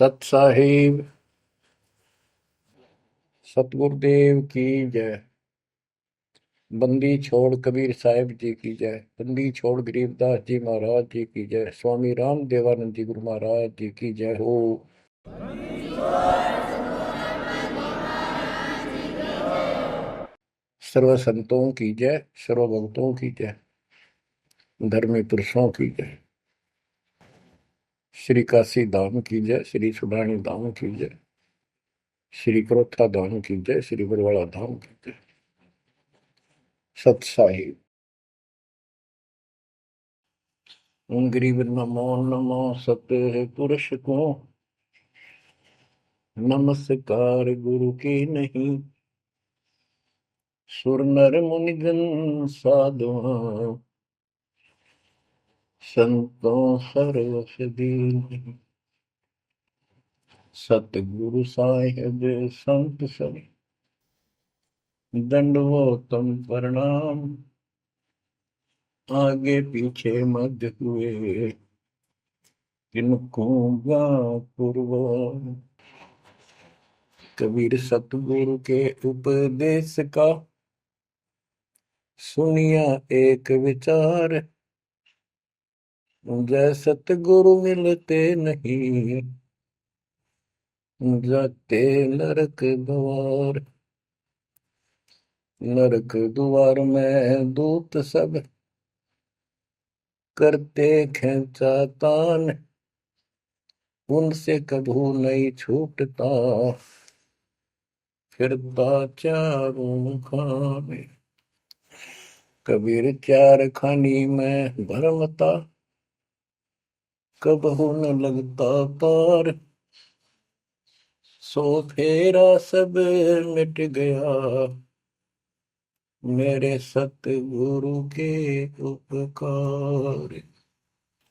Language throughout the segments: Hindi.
सत साहिब सतगुरुदेव की जय। बंदी छोड़ कबीर साहिब जी की जय। बंदी छोड़ गरीबदास जी महाराज जी की जय। स्वामी राम देवानंद जी गुरु महाराज जी की जय हो। सर्व संतों की जय, सर्व भक्तों की जय, धर्मी पुरुषों की जय। श्री काशी धाम की जय, श्री सुडानी धाम की जय, श्री क्रोथा धाम की जय, श्री बरवाड़ा धाम की जय। सत साहिब गरीब नमो नमो सत्य पुरुष को नमस्कार गुरु की नहीं। सुर नर मुनिजन साधुआ संतों सर्वस दीन। सतगुरु साहिब संत सब दंडवतम प्रणाम। आगे पीछे मध्य हुए किनको पूर्व। कबीर सतगुरु के उपदेश का सुनिया एक विचार। जय सतगुरु मिलते नहीं जाते नरक द्वार। नरक द्वार में दूत सब करते खेचातान। उनसे कभू नहीं छूटता फिरता चारों खाने। कबीर चार खानी में भरमता कबहू न लगता पार। सो फेरा सब मिट गया मेरे सतगुरु के उपकार।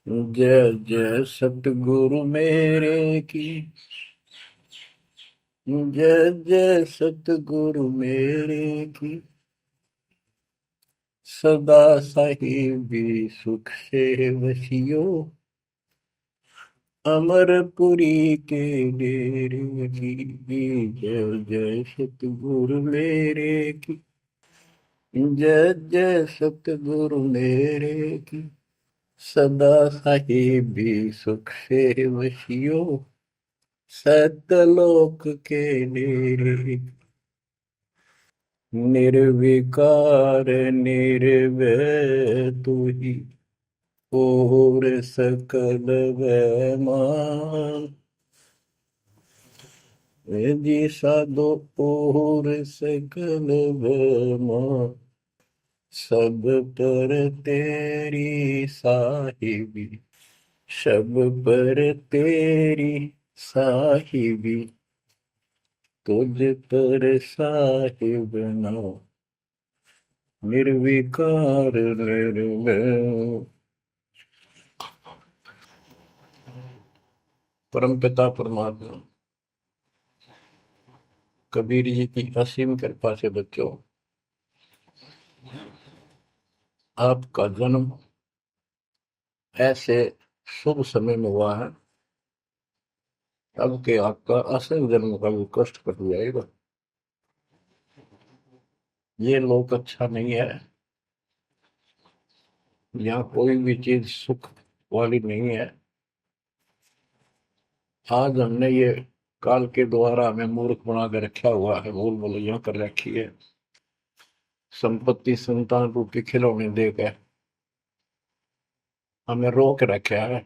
जय जय सतगुरु मेरे की जय जय सतगुरु मेरे की। सदा साहिबी सुख से वसियो अमरपुरी के डेरे की। जय जय सतगुरु मेरे की जय जय सतगुरु मेरे की। सदा साहिबी सुख से वसियो सतलोक के डेरे। निर्विकार निर्भय तू ही और सकल वैमान। जी साधो और सकल वैमान। सब पर तेरी साहिबी सब पर तेरी साहिबी। तुझ पर साहिब नाम निर्विकार निर्भय। परम पिता परमात्मा कबीर जी की असीम कृपा से बच्चों, आपका जन्म ऐसे शुभ समय में हुआ है अब के आपका असल जन्म का भी कष्ट कट जाएगा। ये लोक अच्छा नहीं है, यहाँ कोई भी चीज सुख वाली नहीं है। आज हमने ये काल के द्वारा हमें मूर्ख बना कर रखा हुआ है, बोल बोलो यहाँ कर रखी है। संपत्ति संतान रूपी खिलौने देकर हमें रोक रखा है।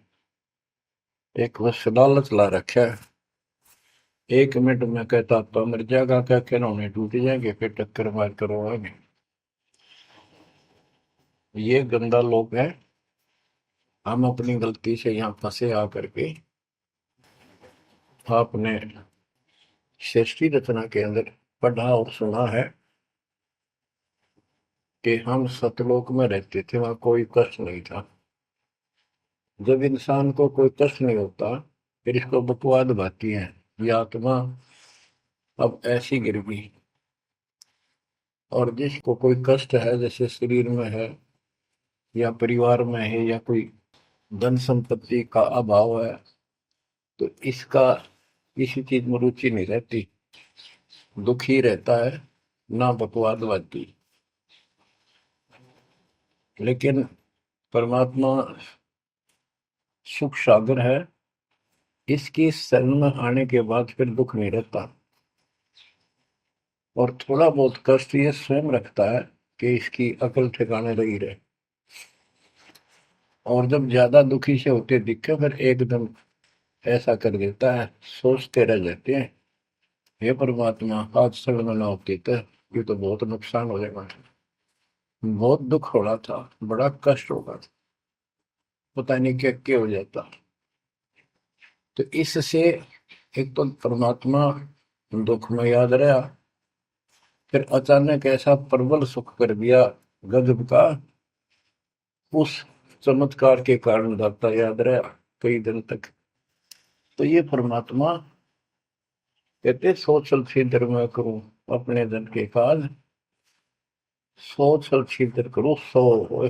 एक बस लालच ला रखा है। 1 मिनट में कहता तो मर जाएगा, क्या खिलौने टूट जाएंगे, फिर टक्कर मार करवाएंगे। ये गंदा लोग है। हम अपनी गलती से यहाँ फंसे आकर के आपने सृष्टि रचना के अंदर पढ़ा और सुना है कि हम सतलोक में रहते थे, वहां कोई कष्ट नहीं था। जब इंसान को कोई कष्ट नहीं होता फिर इसको बकवाद भाती है, ये आत्मा अब ऐसी गिर गई। और जिसको कोई कष्ट है, जैसे शरीर में है या परिवार में है या कोई धन संपत्ति का अभाव है, तो इसका किसी चीज में रुचि नहीं रहती, दुखी रहता है, ना बकवादवादी। लेकिन परमात्मा सुख सागर है, इसकी शरण में आने के बाद फिर दुख नहीं रहता। और थोड़ा बहुत कष्ट ये स्वयं रखता है कि इसकी अकल ठिकाने रही रहे। और जब ज्यादा दुखी से होते दिखे फिर एकदम ऐसा कर देता है, सोचते रह जाते हैं, हे परमात्मा आज शरण ना होती तो ये तो बहुत नुकसान हो जाएगा, बहुत दुख हो रहा था, बड़ा कष्ट होगा, पता नहीं क्या क्या हो जाता। तो इससे एक तो परमात्मा दुख में याद रहा, फिर अचानक ऐसा प्रबल सुख कर दिया गजब का, उस चमत्कार के कारण दाता याद रहा कई दिन तक। तो ये परमात्मा कहते सोचल छिद्र में करूं अपने जन के काज, सोचल छिद्र करूं सो होए।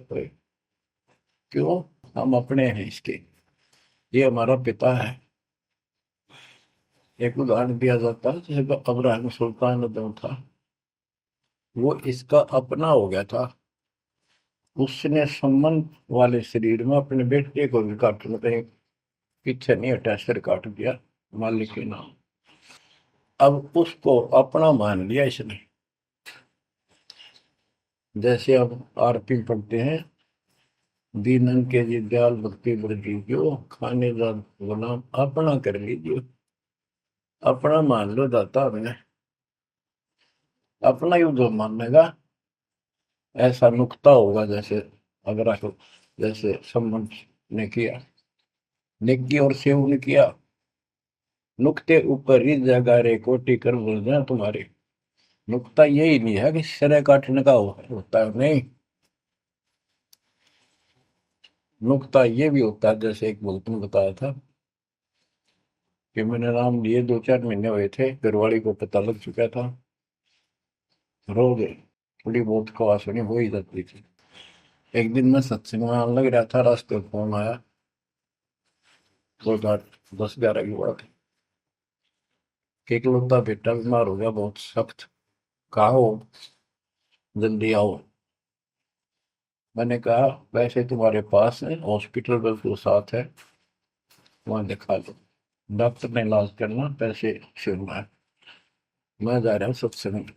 क्यों? हम अपने हैं इसके, ये हमारा पिता है। एक उदाहरण दिया जाता है, जैसे अब्राहम सुल्तान जो था वो इसका अपना हो गया था, उसने संबंध वाले शरीर में अपने बेटे को भी काटने कहीं पीछे नहीं हटा, सिर काट दिया मालिक के नाम। अब उसको अपना मान लिया इसने। जैसे अब आरती पढ़ते हैं, दीनन के जी दयाल भक्ति वृद्धि जो खाने जा गुलाम अपना कर लीजिए, अपना मान लो दाता हमें, अपना ही जो मानेगा ऐसा नुकता होगा। जैसे अगर आपको जैसे संबंध ने किया, नेकी और सेव ने किया, नुक्ते ऊपर ही जगह रे कोटि कर बोल जाए तुम्हारे। नुकता यही नहीं है कि सिरे काटने का होता है, नहीं, नुकता ये भी होता है। जैसे एक बुजुर्ग ने बताया था कि मैंने नाम लिए 2-4 महीने हुए थे, घरवाली को पता लग चुका था, रोज थोड़ी बहुत खवास होनी हो ही जाती थी। एक दिन मैं सत्संग में आने लग रहा था, रास्ते में फोन आया, दो 10-11 की बात है, कि इकलौता बेटा बीमार हो गया बहुत सख्त, कहा हो, जल्दी आओ। मैंने कहा वैसे तुम्हारे पास है हॉस्पिटल बिल्कुल साथ है, वहां दिखा लो, डॉक्टर ने इलाज करना, पैसे शुरू है, मैं जा रहा हूँ सत्संग।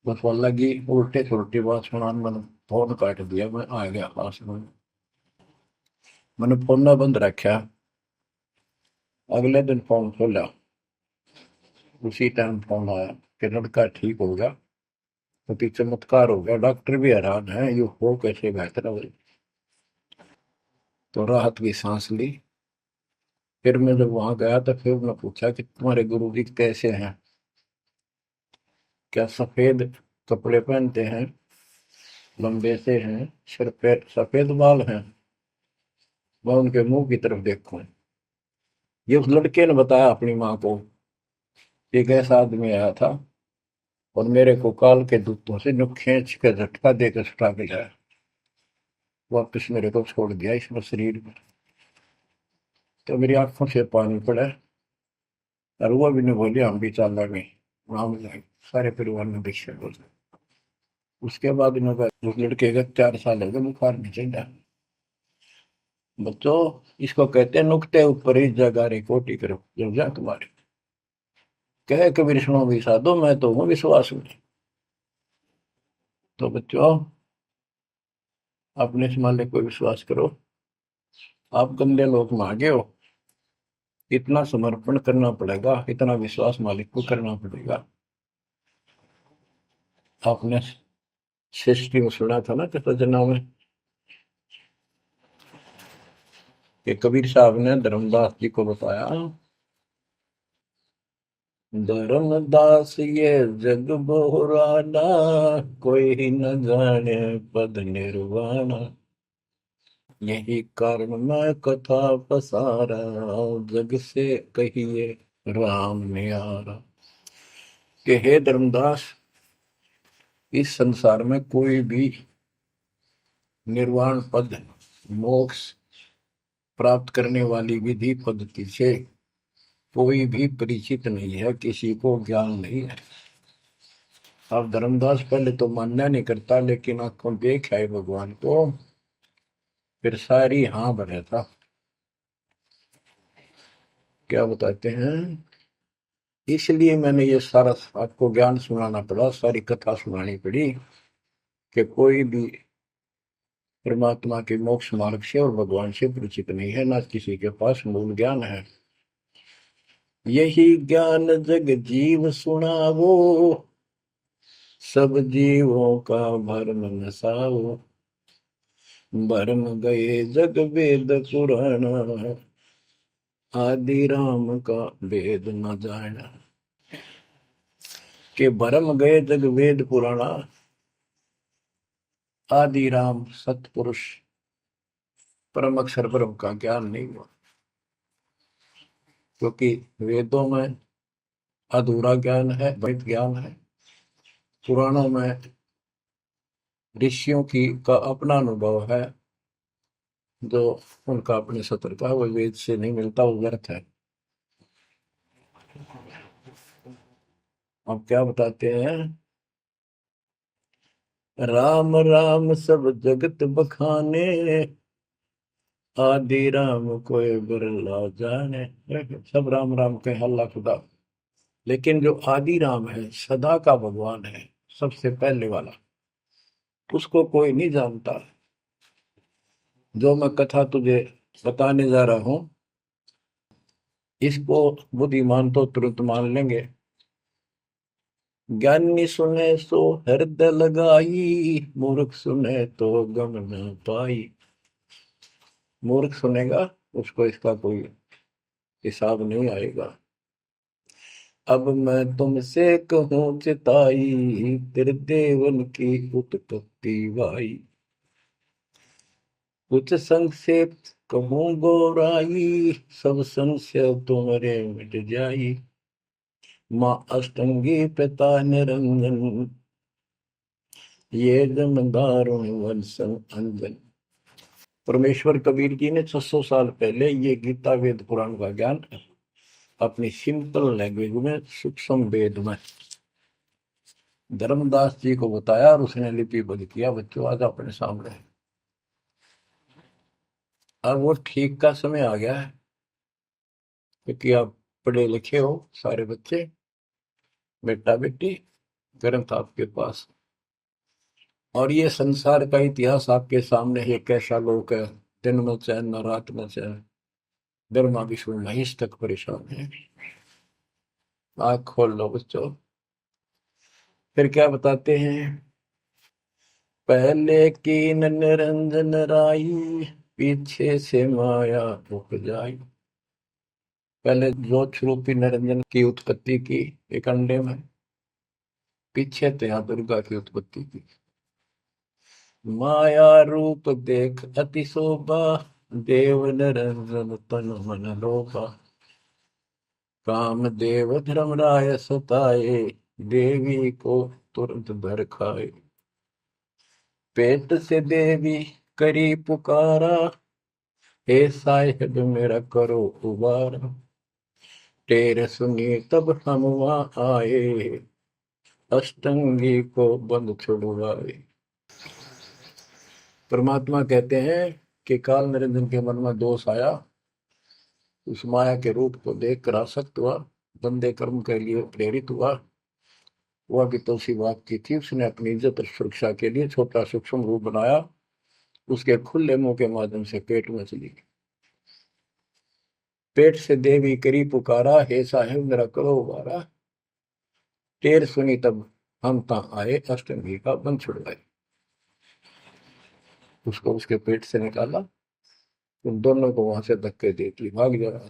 बस वो लगी उल्टे सुलटी बात सुनाने, मैंने फोन काट दिया, मैं आ गया पास में, मैंने फोन ना बंद रखा। अगले दिन फोन खोला, उसी टाइम फोन आया कि लड़का ठीक हो गया, तो चमत्कार हो गया, डॉक्टर भी हैरान है ये हो कैसे बेहतर हो। तो राहत की सांस ली। फिर मैं जब वहां गया तो फिर मैं पूछा कि तुम्हारे गुरु जी कैसे हैं, क्या सफेद कपड़े पहनते हैं, लंबे से हैं, सिर पे सफेद बाल हैं। मैं उनके मुंह की तरफ देखूं, ये उस लड़के ने बताया अपनी माँ को, एक ऐसा आदमी आया था और मेरे को काल के दूतों से जो खींच के झटका देकर छुटा के लाया, वापिस मेरे को छोड़ दिया इसमें शरीर में। तो मेरी आंखों से पानी पड़ा, और वो भी नहीं बोली हम भी चाल गए, वहां जाए सारे परिवार ने दीक्षा बोल। उसके बाद इन्होंने उस लड़के का 4 साल हो गए, बुखार नहीं चढ़ा। बच्चों, इसको कहते हैं नुक्ते ऊपर ही जगह रे कोटि करो जब जा तुम्हारे, कहे कबीर सुनो भी साधो मैं तो हूँ विश्वास में। तो बच्चों, अपने से मालिक को विश्वास करो। आप गंदे लोग मांगे हो, इतना समर्पण करना पड़ेगा, इतना विश्वास मालिक को करना पड़ेगा। आपने सृष्टि में सुना था ना कृतज्ञता में कि कबीर साहब ने धर्मदास जी को बताया, धर्मदास ये जग बोराना, कोई न जाने पद निर्वाणा, यही कारण मैं कथा पसारा, जग से कहिए राम नियारा। कि हे धर्मदास, इस संसार में कोई भी निर्वाण पद, मोक्ष प्राप्त करने वाली विधि पद्धति से कोई भी परिचित नहीं है, किसी को ज्ञान नहीं है। अब धर्मदास पहले तो मानना नहीं करता, लेकिन आंखों देख आए भगवान को, फिर सारी हाँ भरे था। क्या बताते हैं, इसलिए मैंने ये सारा आपको ज्ञान सुनाना पड़ा, सारी कथा सुनानी पड़ी कि कोई भी परमात्मा के मोक्ष मार्ग से और भगवान से परिचित नहीं है, ना किसी के पास मूल ज्ञान है। यही ज्ञान जग जीव सुनावो, सब जीवों का भरम नसाओ। भरम गए जग वेद पुराण, आदि राम का वेद न जाना। के भरम गए जग वेद पुराणा, आदि राम सतपुरुष परम अक्षर ब्रह्म का ज्ञान नहीं हुआ। क्योंकि वेदों में अधूरा ज्ञान है, वैध ज्ञान है। पुराणों में ऋषियों की का अपना अनुभव है, जो उनका अपने सत्र का, वो वेद से नहीं मिलता, वो व्यर्थ है। अब क्या बताते हैं, राम राम सब जगत बखाने, आदि राम कोई बिरला जाने। सब राम राम के हल्ला खुदा, लेकिन जो आदि राम है, सदा का भगवान है, सबसे पहले वाला, उसको कोई नहीं जानता। जो मैं कथा तुझे बताने जा रहा हूं, इसको बुद्धिमान तो तुरंत मान लेंगे। ज्ञानी सुने सो हृदय लगाई, मूर्ख सुने तो गम न पाई। मूर्ख सुनेगा, उसको इसका कोई हिसाब नहीं आएगा। अब मैं तुमसे कहूँ चिताई, तेरे देवन की उत्पत्ति वाई। कुछ संक्षेप कहूँ गौराई, सब संशय तुम्हारे मिट जाई। माँ अष्टंगी पिता निरंजन, ये जमदारुण वंशन अंजन। परमेश्वर कबीर जी ने 600 साल पहले ये गीता वेद पुराण का ज्ञान अपनी सिंपल लैंग्वेज में, सूक्ष्म वेद में धर्मदास जी को बताया, और उसने लिपिबद्ध किया। बच्चों आज अपने सामने है। अब वो ठीक का समय आ गया है, क्योंकि आप पढ़े लिखे हो सारे बच्चे, बेटा बेटी, ग्रंथ आपके पास, और ये संसार का इतिहास आपके सामने है। कैसा लोग है, दिन में चैन न रात में चैन, गर्मा विष्णु महेश तक परेशान है। आँख खोल लो बच्चों। फिर क्या बताते हैं, पहले कीन निरंजन राई, पीछे से माया उपजाई। पहले ज्योत रूपी निरंजन की उत्पत्ति की एक अंडे में, पीछे तो यहाँ दुर्गा की उत्पत्ति की। माया रूप देख अति शोभा, देव निरंजन तन मन लोभा। काम देव धर्मराय सताए, देवी को तुरंत धर खाए। पेट से देवी करी पुकारा, हे साहिब मेरा करो उबारा। टेर सुनी तब हम वहां आए, अष्टंगी को बंद छुड़वाए। परमात्मा कहते हैं कि काल निरंजन के मन में दोष आया, उस माया के रूप को देखकर आसक्त हुआ, बंदे कर्म के लिए प्रेरित हुआ। वह भी तो उसी बात की थी, उसने अपनी इज्जत और सुरक्षा के लिए छोटा सूक्ष्म रूप बनाया, उसके खुले मुंह के माध्यम से पेट में चली गई। पेट से देवी करी पुकारा, हे साहेब मेरा करो उबारा। टेर सुनी तब हम ता आए, अष्टमी का बंध छुड़वाए। उसको उसके पेट से निकाला, उन दोनों को वहां से धक्के दे दी, भाग जा रहा।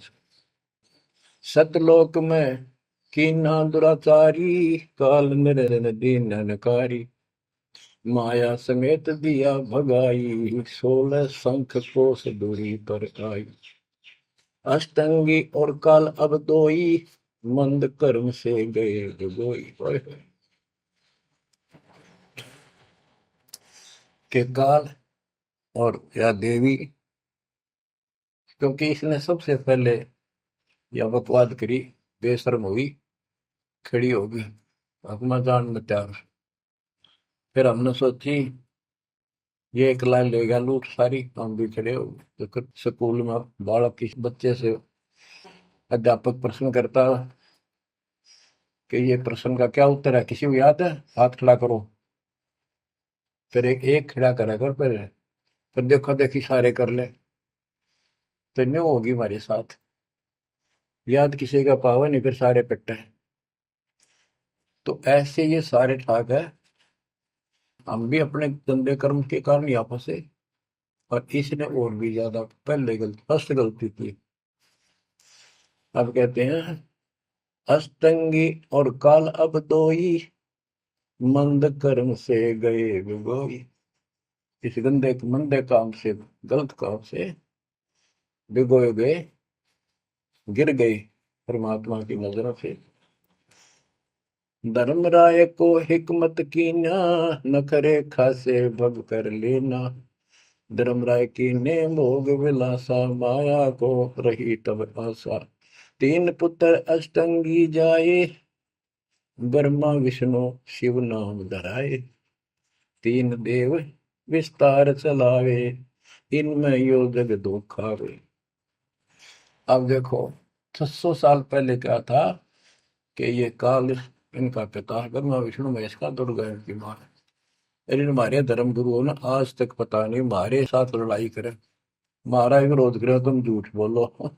सतलोक में कीना दुराचारी, काल निरंजन दीन नकारी। माया समेत दिया भगाई, 16 शंख कोस दूरी पर आई। अष्टंगी और काल अब दोई, मंद कर्म से गए डुबोई। के काल और या देवी, क्योंकि इसने सबसे पहले या बकवाद करी, बेशर्म हुई, खड़ी होगी, हकमा जान में त्यार। फिर हमने सोची ये एक लाइन ले गया लूट सारी, हम भी खड़े हो गए। तो स्कूल में बालक किसी बच्चे से अध्यापक प्रश्न करता कि ये प्रश्न का क्या उत्तर है, किसी को याद है, हाथ खड़ा करो। फिर एक एक खड़ा करा कर, फिर देखो देखी सारे कर ले, तो न्यू होगी हमारे साथ। याद किसी का पावा नहीं, फिर सारे पिट्टे। तो ऐसे ये सारे ठाक है, हम भी अपने गंदे कर्म के कारण यहाँ फंसे, और इसने और भी ज्यादा पहले गलती, फर्स्ट गलती की। अब कहते हैं अष्टंगी और काल अब दोई, मंद कर्म से गए बिगोई। इस गंदे मंदे काम से, गलत काम से भिगोए गए, गिर गए परमात्मा की नजरों से। धर्मराय को हिकमत कीना, नखरे खासे भग कर लेना। धर्मराय की ने भोग विलासा, माया को रही तब आशा। तीन पुत्र अष्टंगी जाए, ब्रह्मा विष्णु शिव नाम धराए। तीन देव विस्तार चलावे, इनमें यो जग दो खावे। अब देखो 600 साल पहले क्या था कि ये काल इनका पिता ब्रह्मा विष्णु महेश का, दुर्गा इनकी मां है। लेकिन हमारे धर्म गुरुओं ने आज तक पता नहीं हमारे साथ लड़ाई करे, हमारा विरोध करे, तुम झूठ बोलो।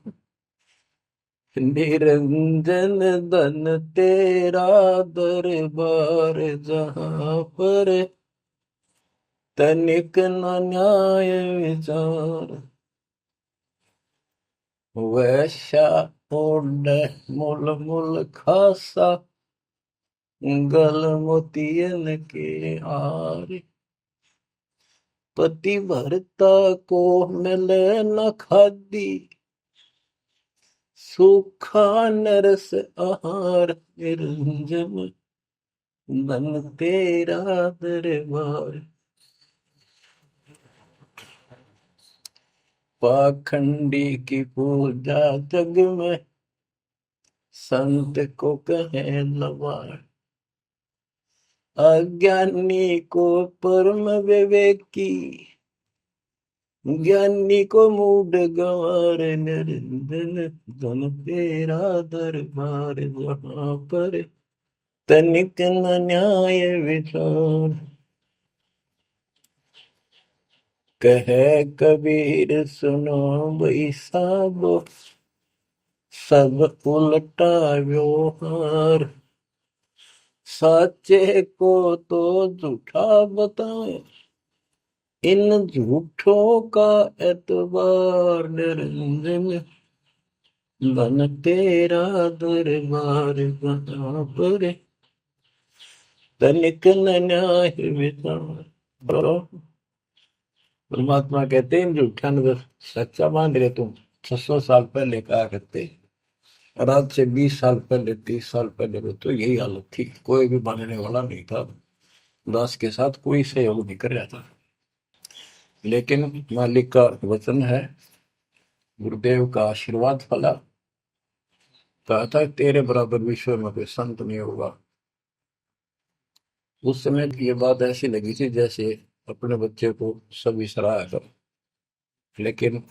निरंजन धन तेरा दरबार, जहां पर तनिक न न्याय विचार। वैश्या ओढ़ मूल मूल खासा, गल मोतियन के हार। पति भरता को मिले न खादी, सूखा नरस आहार। निरंजन धन तेरा दरबार। पाखंडी की पूजा जग में, संत को कहे लवार। अज्ञानी को परम विवेकी, ज्ञानी को मूड गंवार। निरंजन धन तेरा दरबार, जहां पर तनिक न न्याय विचार। कहे कबीर सुनो भाई साबो, सब उल्टा व्यवहार। साचे को तो झूठा बताए, इन झूठों का एतबार। निरंजन धन तेरा दरबार, जहां पर तनिक न न्याय विचार। परमात्मा कहते हैं झूठा न सच्चा मान रहे तुम। 600 साल पहले कहा करते, और आज से 20 साल पहले, 30 साल पहले तो यही हालत थी, कोई भी मानने वाला नहीं था, दास के साथ कोई सहयोग नहीं कर रहा था। लेकिन मालिक का वचन है, गुरुदेव का आशीर्वाद फला। कहा था तेरे बराबर विश्व में कोई संत नहीं होगा। उस समय ये बात ऐसी लगी थी जैसे अपने बच्चे को सभी सराहा कर। लेकिन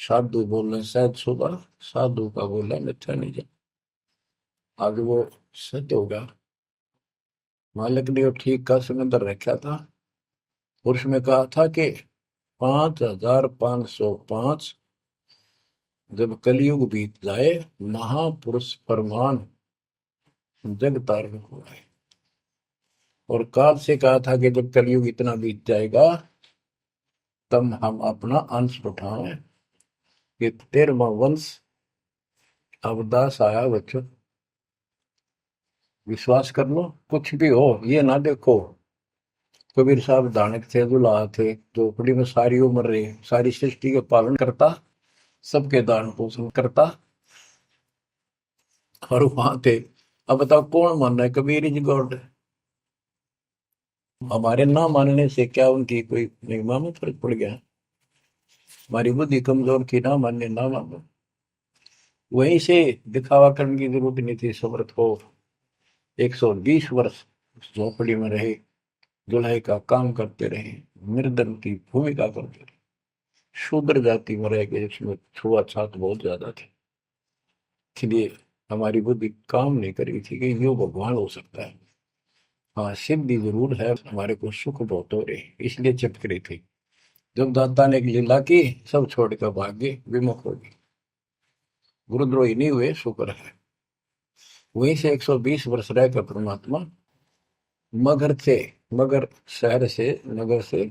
साधु बोलने शायद सुबह, साधु का बोलना मिथ्या नहीं जा। आगे वो सत्य होगा। मालिक ने वो ठीक का समंदर रखा था, और उसमें कहा था कि 5505 जब कलयुग बीत जाए, महापुरुष फरमान जग तारण हुआ है। और काल से कहा था कि जब कलयुग इतना बीत जाएगा, तब हम अपना अंश उठाएं। कि 13वां वंश अवदास आया बच्चों, विश्वास कर लो। कुछ भी हो, ये ना देखो कबीर साहब दानक थे, दुल्हा थे, झोपड़ी में सारी उम्र रहे, सारी सृष्टि का पालन करता, सबके दान पोषण करता, और वहां थे। अब बताओ कौन मान रहा है कबीर इज गॉड? हमारे ना मानने से क्या उनकी कोई महिमा में फर्क पड़ गया? हमारी बुद्धि कमजोर की, ना मानने ना मानो। वहीं से दिखावा करने की जरूरत नहीं थी। समर्थ को 120 वर्ष उस झोपड़ी में रहे, दुल्हे का काम करते रहे, निर्धन की भूमिका करते रहे, शूद्र जाति में रह गए, इसमें छुआछात बहुत ज्यादा थी। इसलिए हमारी बुद्धि काम नहीं कर रही थी कि यो भगवान हो सकता है। हाँ, सिद्धि जरूर है, हमारे को सुख बहुत हो रहे, इसलिए चिपक रही थी। जब दाता ने एक लीला की, सब छोड़कर भाग गए, विमुख हो गए, गुरुद्रोही नहीं हुए, शुक्र है। वहीं से 120 वर्ष रहकर परमात्मा मगध से, मगर शहर से, नगर से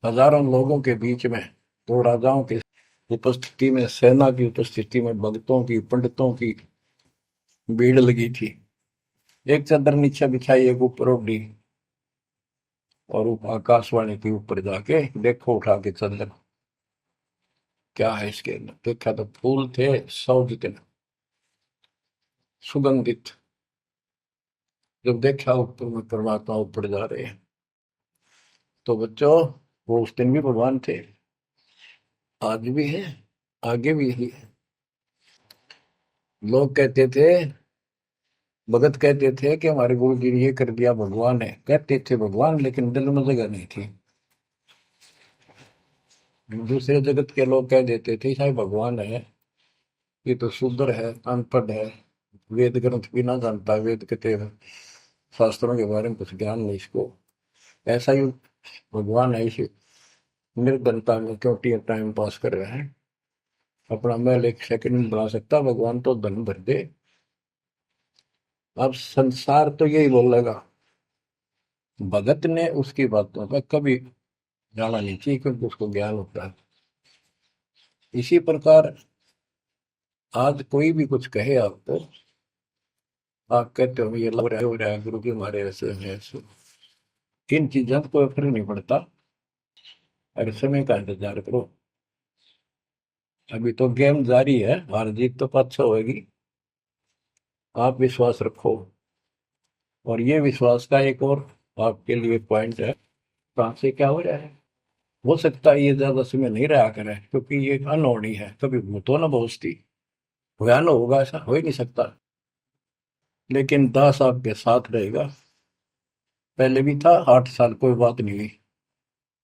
हजारों लोगों के बीच में, दो राजाओं की उपस्थिति में, सेना की उपस्थिति में, भक्तों की, पंडितों की भीड़ लगी थी। एक चादर नीचे बिछाई, एक ऊपर ओढ़ी, और आकाशवाणी के ऊपर जाके देखो उठा के चादर, क्या है इसके अंदर। देखा तो फूल थे 100 जितने, सुगंधित। जब देखा ऊपर में परमात्मा ऊपर जा रहे हैं, तो बच्चों वो उस दिन भी भगवान थे, आज भी है, आगे भी ही है। लोग कहते थे, भगत कहते थे कि हमारे गुरु जी ने ये कर दिया, भगवान है। कहते थे भगवान, लेकिन दिल में जगह नहीं थी। दूसरे जगत के लोग कह देते थे शायद भगवान है, ये तो शूद्र है, अनपढ़ है, वेद ग्रंथ भी ना जानता, वेद के शास्त्रों के बारे में कुछ ज्ञान नहीं इसको, ऐसा ही भगवान है, इसे निर्धनता में क्यों टाइम पास कर रहे हैं, अपना महल एक सेकंड में बना सकता, भगवान तो धन भर दे। अब संसार तो यही बोलेगा। भगत ने उसकी बातों का कभी जाना नहीं चाहिए, क्योंकि उसको ज्ञान होता है। इसी प्रकार आज कोई भी कुछ कहे आपको, आप कहते हो ये लग रहा है, हो रहा है, गुरु जी हमारे ऐसे हैं ऐसे, इन चीजों को फर्क नहीं पड़ता। अगर समय का इंतजार करो, अभी तो गेम जारी है, हार जीत तो पाछो होगी। आप विश्वास रखो। और ये विश्वास का एक और आपके लिए पॉइंट है, कहाँ से क्या हो रहा है। हो सकता है ये ज्यादा समय नहीं रहा करे, क्योंकि ये अनहोनी है, कभी भूतो ना पहुंचती, भयान होगा, ऐसा हो ही नहीं सकता। लेकिन दास आपके साथ रहेगा, पहले भी था, 8 साल कोई बात नहीं हुई।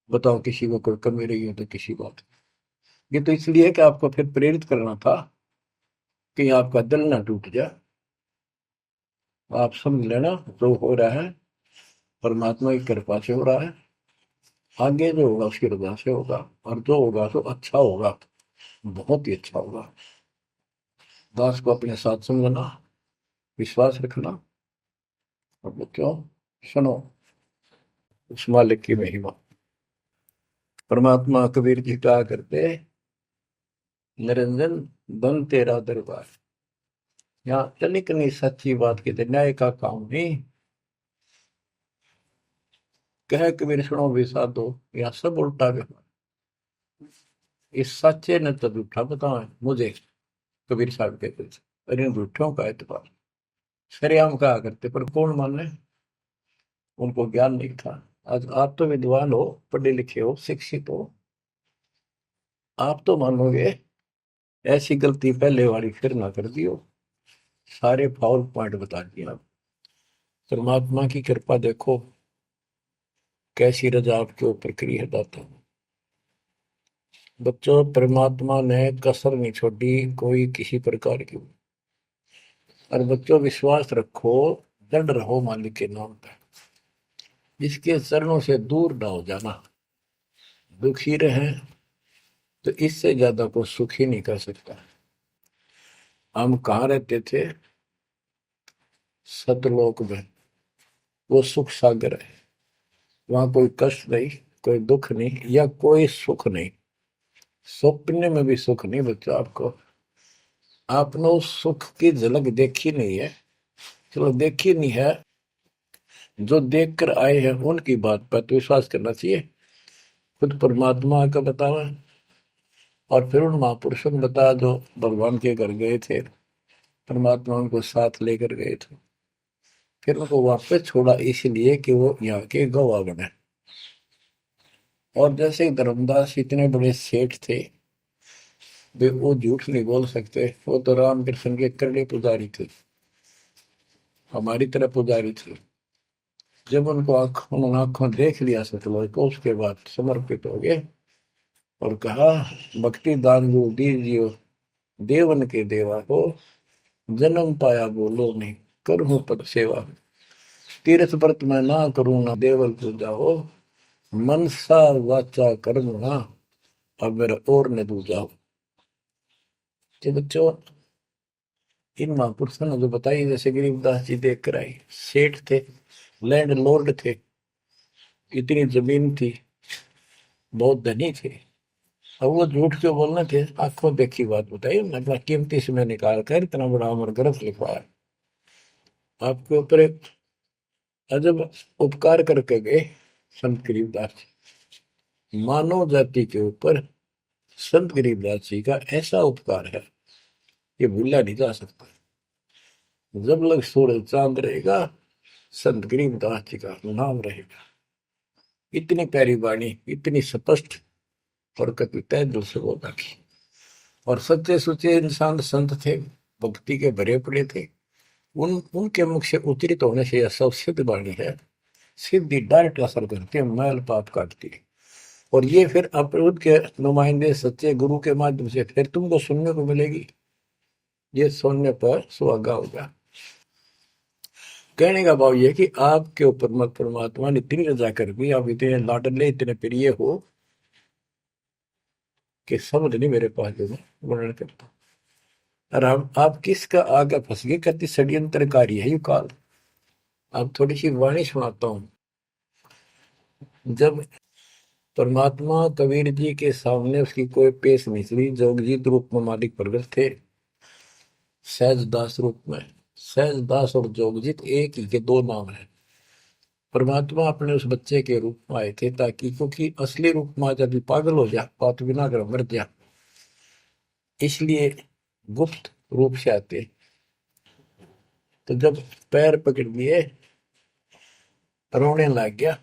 बताओ किसी को कोई कमी रही है तो किसी बात। ये तो इसलिए कि आपको फिर प्रेरित करना था कि आपका दिल ना टूट जाए। आप समझ लेना, जो हो रहा है परमात्मा की कृपा से हो रहा है, आगे जो होगा उसकी रजा से होगा, और जो होगा तो अच्छा होगा, बहुत ही अच्छा होगा। दास को अपने साथ समझना, विश्वास रखना। और बच्चों सुनो उस मालिक की महिमा। परमात्मा कबीर जी कहा करते, निरंजन बन तेरा दरबार। यहाँ तनिक नहीं सच्ची बात कहते, न्याय का काम नहीं। कह कबीर सुनो भी साधो, यहाँ सब उल्टा व्यवहार। इस सच्चे ने तो झूठा बताओ मुझे, कबीर साहब कहते थे, और इन झूठों का एतबार सरेआम कहा करते, पर कौन माने, उनको ज्ञान नहीं था। आज आप तो विद्वान हो, पढ़े लिखे हो, शिक्षित हो, आप तो मानोगे ऐसी गलती पहले वाली फिर ना कर दियो। सारे फाउल पॉइंट बता दिए आप। परमात्मा की कृपा देखो कैसी रजा आपके ऊपर करी है दाता। बच्चों परमात्मा ने कसर नहीं छोड़ी कोई किसी प्रकार की। और बच्चों विश्वास रखो, दृढ़ रहो मालिक के नाम पे, इसके चरणों से दूर ना हो जाना। दुखी रहे तो इससे ज्यादा कोई सुख ही नहीं कर सकता। हम कहाँ रहते थे, सतलोक में, वो सुख सागर है, वहां कोई कष्ट नहीं, कोई दुख नहीं, या कोई सुख नहीं। स्वप्न में भी सुख नहीं बच्चों आपको। आपने उस सुख की झलक देखी नहीं है, चलो देखी नहीं है, जो देख कर आए हैं उनकी बात पर तो विश्वास करना चाहिए। खुद परमात्मा का बतावा, और फिर उन महापुरुषों ने बताया जो भगवान के घर गए थे, परमात्मा उनको साथ लेकर गए थे, फिर उनको वापस छोड़ा इसलिए कि वो यहाँ के गवाह बने। और जैसे धर्मदास इतने बड़े सेठ थे, वे वो झूठ नहीं बोल सकते। वो तो रामकृष्ण के करड़े पुजारी थे, हमारी तरह पुजारी थे। जब उनको उन्होंने आंखों देख लिया सतलोक को, उसके बाद समर्पित हो गए और कहा, भक्ति दान जो दीजियो देवन के देवा हो, जन्म पाया बोलो नहीं करूं पद सेवा। तीर्थ व्रत में ना करूं ना देवल पूजा हो, मनसा वाचा कर्म ना अब मेरा और न दूजा हो। तो बच्चों, इन महापुरुषों ने जो बताई, जैसे गरीबदास जी देख कर आई, सेठ थे, लैंड लॉर्ड थे, इतनी जमीन थी, बहुत धनी थे। अब वो झूठ क्यों बोलना थे? आंखों देखी बात बताई, अपना कीमती समय निकाल कर इतना बड़ा अमर ग्रंथ लिखवाया, आपके ऊपर एक अजब उपकार करके गए संत गरीबदास जी। मानव जाति के ऊपर संत गरीबदास जी का ऐसा उपकार है, ये भूला नहीं जा सकता। जब लग सूरज चांद रहेगा, संत गरीबदास जी का नाम रहेगा। इतनी प्यारी वाणी, इतनी स्पष्ट और कभी तय दिल से बोला की। और सच्चे सुचे इंसान संत थे, भक्ति के भरे पड़े थे। उनके मुख से उच्चरित होने से यह सब सिद्ध वाणी है, सीधी डायरेक्ट असर करती है, मैल पाप काटती है। और ये फिर अपरूद के नुमाइंदे सच्चे गुरु के माध्यम से फिर तुमको सुनने को मिलेगी। ये सुनने पर सुहागा होगा। कहने का भाव ये कि आपके ऊपर मत परमात्मा ने इतनी रजा कर दी, आप इतने लाडले इतने प्रिय हो कि समझ नहीं मेरे पास जो वर्णन करता। और आप किसका आगे फंस गए, कहती षड्यंत्रकारी है यू काल। अब थोड़ी सी वाणी सुनाता हूं। जब परमात्मा कबीर जी के सामने उसकी कोई पेश नहीं चली, जोगजीत रूप में मालिक प्रगट थे, सहजदास रूप में। सहजदास और जोगजीत एक ही के दो नाम है। परमात्मा अपने उस बच्चे के रूप में आए थे, ताकि क्योंकि असली रूप में जब पागल हो जा, बात बिना कर मर जा, इसलिए गुप्त रूप से आते। तो जब पैर पकड़ लिए, रोने लग गया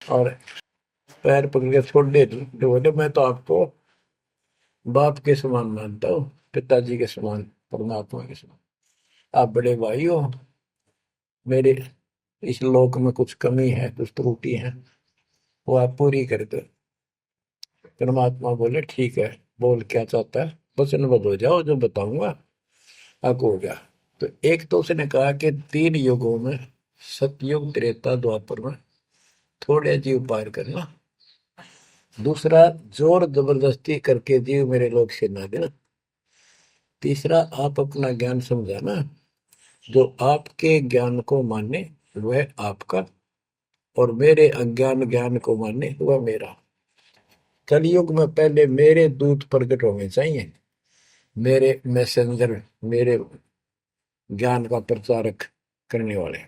और पैर पकड़ के छोड़ दे, तो बोले मैं तो आपको बाप के समान मानता हूँ, पिताजी के समान, परमात्मा के समान। आप बड़े भाई हो, मेरे इस लोक में कुछ कमी है, कुछ त्रुटि है, वो आप पूरी कर दो। परमात्मा बोले ठीक है, बोल क्या चाहता है, वचनबद्ध हो जाओ, जो बताऊंगा हक हो गया। तो एक तो उसने कहा कि 3 युगों में, सतयुग त्रेता द्वापर में थोड़े जीव पार करना। दूसरा, जोर जबरदस्ती करके जीव मेरे लोग से ना देना। तीसरा, आप अपना ज्ञान समझाना, जो आपके ज्ञान को माने वह आपका, और मेरे अज्ञान ज्ञान को माने वह मेरा। कलयुग में पहले मेरे दूत प्रकट होने चाहिए, मेरे मैसेंजर, मेरे ज्ञान का प्रचारक करने वाले।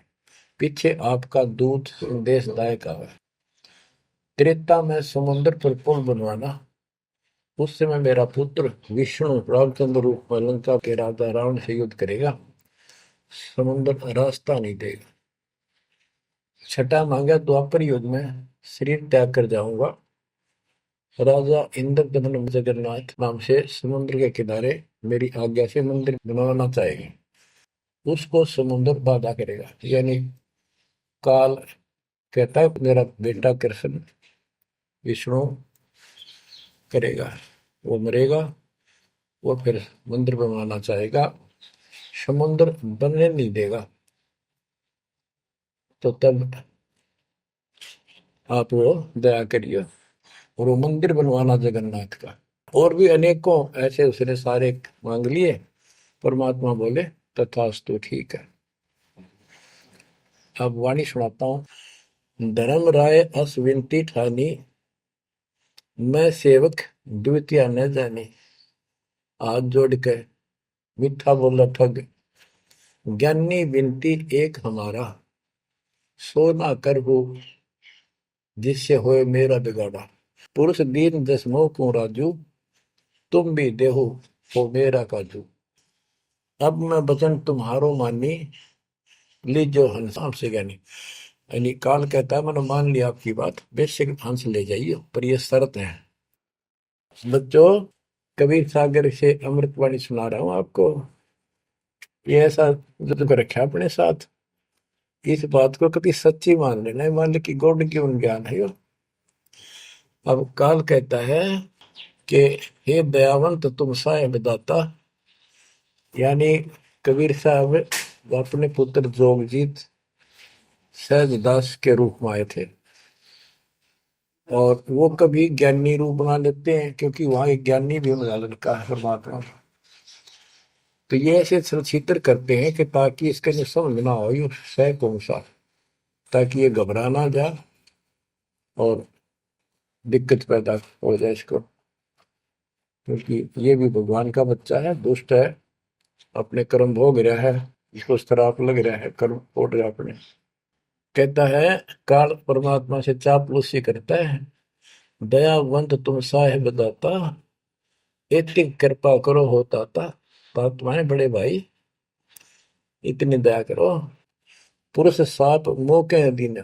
पीछे आपका दूत संदेशदायक आवे। त्रेता में समुद्र पर पुल बनवाना। उस समय मेरा पुत्र विष्णु रामचंद्र रूप में लंका के राजा रावण से युद्ध करेगा, समुद्र रास्ता नहीं देगा। छठा मांगा, द्वापर युग में शरीर त्याग कर जाऊंगा, राजा इंद्रदमन जगन्नाथ नाम से समुद्र के किनारे मेरी आज्ञा से मंदिर बनवाना चाहेगा, उसको समुद्र बाधा करेगा। यानी काल कहता है मेरा बेटा कृष्ण विष्णु करेगा, वो मरेगा, वो फिर मंदिर बनवाना चाहेगा, समुद्र बनने नहीं देगा। तो तब आप वो दया करिए और वो मंदिर बनवाना जगन्नाथ का। और भी अनेकों ऐसे उसने सारे मांग लिए। परमात्मा बोले तथास्तु, ठीक है। अब वाणी सुनाता हूं। धर्म राय अस विनती ठानी, मैं सेवक द्वितीय न जानी। हाथ जोड़ के मीठा बोला ठग, ज्ञानी विनती एक हमारा, सो ना कर हो जिससे होए मेरा बिगाड़ा। पुरुष दीन दसमो को राजू, तुम भी देहो हो मेरा काजू। अब मैं वचन तुम्हारो मानी, लीजो हंस से ज्ञानी। यानी काल कहता है मैंने मान लिया आपकी बात, बेशक हंस ले जाइए, पर ये शर्त है। बच्चों, कबीर सागर से अमृतवाणी सुना रहा हूं आपको। ये ऐसा जो कर रखा अपने साथ, इस बात को कभी सच्ची मान लेना, मान ले कि गॉड की उन ज्ञान है यो। अब काल कहता है कि हे दयावंत तुम साहेब दाता, यानी कबीर साहब अपने पुत्र जोगजीत सहजदास के रूप में आए थे, और वो कभी ज्ञानी रूप बना लेते हैं क्योंकि वहां एक ज्ञानी भी बना लड़का है परमात्मा। तो ये ऐसे छितर करते हैं कि ताकि इसका जो समझ ना हो, ये सह कौन सा, ताकि ये घबरा ना जाए और दिक्कत पैदा हो जाए इसको, क्योंकि ये भी भगवान का बच्चा है, दुष्ट है, अपने कर्म भोग रहा है, इसको श्राप लग रहा है, कर्म फोड़ रहा अपने। कहता है काल परमात्मा से चापलूसी करता है, दयावंत तुम साहेब दाता, इतनी कृपा करो हो ताता, तुम्हारे बड़े भाई इतनी दया करो। पुरुष साप मौके दिन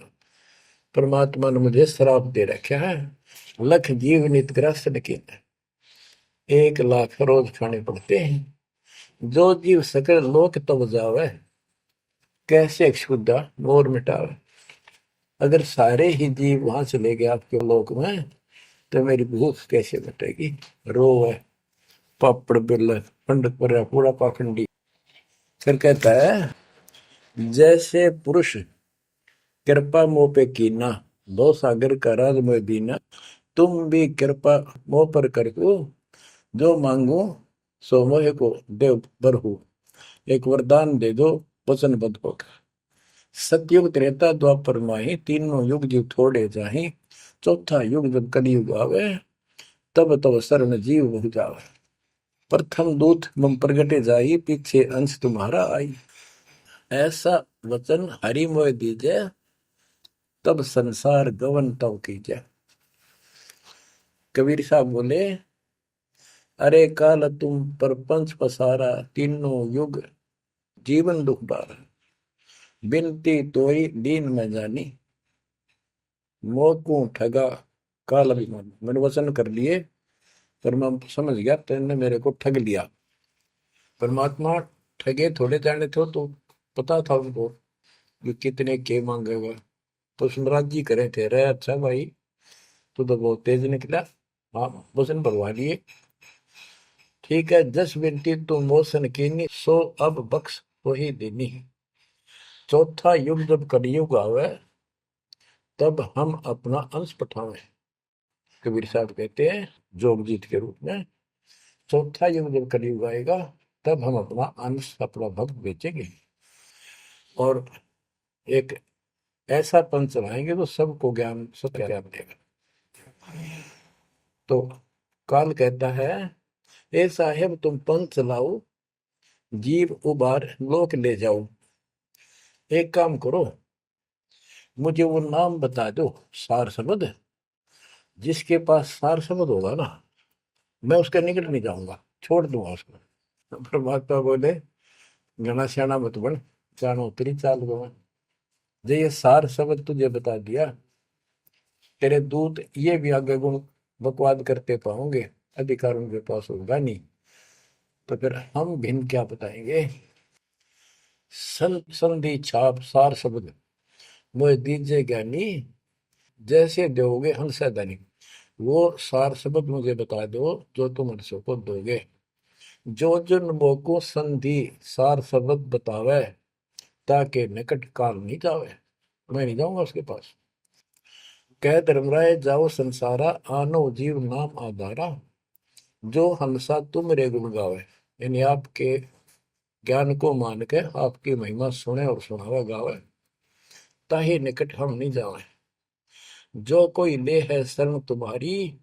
परमात्मा ने मुझे श्राप दे रखा है, लख जीव नित ग्रस्त लेकिन 1 लाख रोज खाने पड़ते हैं। जो जीव सकल लोक तब जावे, कैसे क्षुदा मोर मिटावे। अगर सारे ही जीव वहां चले गए आपके लोक में, तो मेरी भूख कैसे मिटेगी। रो है पापड़ बिल पंडित पर पूरा पाखंडी। फिर कहता है जैसे पुरुष कृपा मोह पे कीना, दो सागर का राज में दीना, तुम भी कृपा मोह पर कर दो, जो मांगो सो मोह को देव बरहु। एक वरदान दे दो वचनबद्ध होकर। सतयुग त्रेता द्वापर माही, तीनों युग जीव थोड़े जाही, चौथा युग जब कलयुग आवे, तब तब शरण जीव बहु जावे। प्रथम दूत मम प्रगटे जाई, पीछे अंश तुम्हारा आई। ऐसा वचन हरि मोह दीजे, तब संसार गवन तव कीजे। कबीर साहब बोले अरे काल तुम परपंच पसारा, तीनों युग जीवन दुख बारा। बिनती तोरी दीन में जानी, मोह ठगा काल अभिमानी। मैंने वचन कर लिए पर मैं समझ गया तेने मेरे को ठग लिया। परमात्मा ठगे थोड़े जाने थे, तो पता था उनको कि कितने के मांगेगा, तो सुमराज जी करे थे रे अच्छा भाई, तू तो बहुत तेज निकला, हाँ वचन भरवा लिए। ठीक है, जस बिनती तू मोसन कीनी, सो अब बख्श वही देनी। चौथा युग जब कलयुग आवे, तब हम अपना अंश पठावे। कबीर साहब कहते हैं जोगजीत के रूप में, चौथा युग जब कलयुग आएगा, तब हम अपना अंश अपना भक्त बेचेंगे और एक ऐसा पंथ चलाएंगे तो सबको ज्ञान सत्य ज्ञान देगा। तो काल कहता है ए साहेब तुम पंथ चलाओ, जीव उबार लोक ले जाओ। एक काम करो, मुझे वो नाम बता दो सार शब्द, जिसके पास सार शब्द होगा ना, मैं उसके निकट नहीं जाऊंगा, छोड़ दूंगा उसको। परमात्मा बोले घना श्याणा मत बन, जानो तेरी चाल गवा। जो ये सार शब्द तुझे बता दिया, तेरे दूत ये भी आगे गुण बकवाद करते पाओगे, अधिकार उनके पास होगा नहीं, तो फिर हम भिन्न क्या बताएंगे। संधि छाप सार शब्द मोह दीजिए ज्ञानी, जैसे दोगे हंसा दानी। वो सार शब्द मुझे बता दो जो तुम हंसों को दोगे। जो जन मोको संधि सार शब्द बतावे, ताके निकट काल नहीं जावे, मैं नहीं जाऊंगा उसके पास। कह धर्मराय जाओ संसारा, आनो जीव नाम आधारा। जो हंसा तुम रे गुण गावे, यानी आपके ज्ञान को मान के आपकी महिमा सुने और सुनावे गावे, ताही निकट हम नहीं जावे। जो कोई ले है शरण तुम्हारी,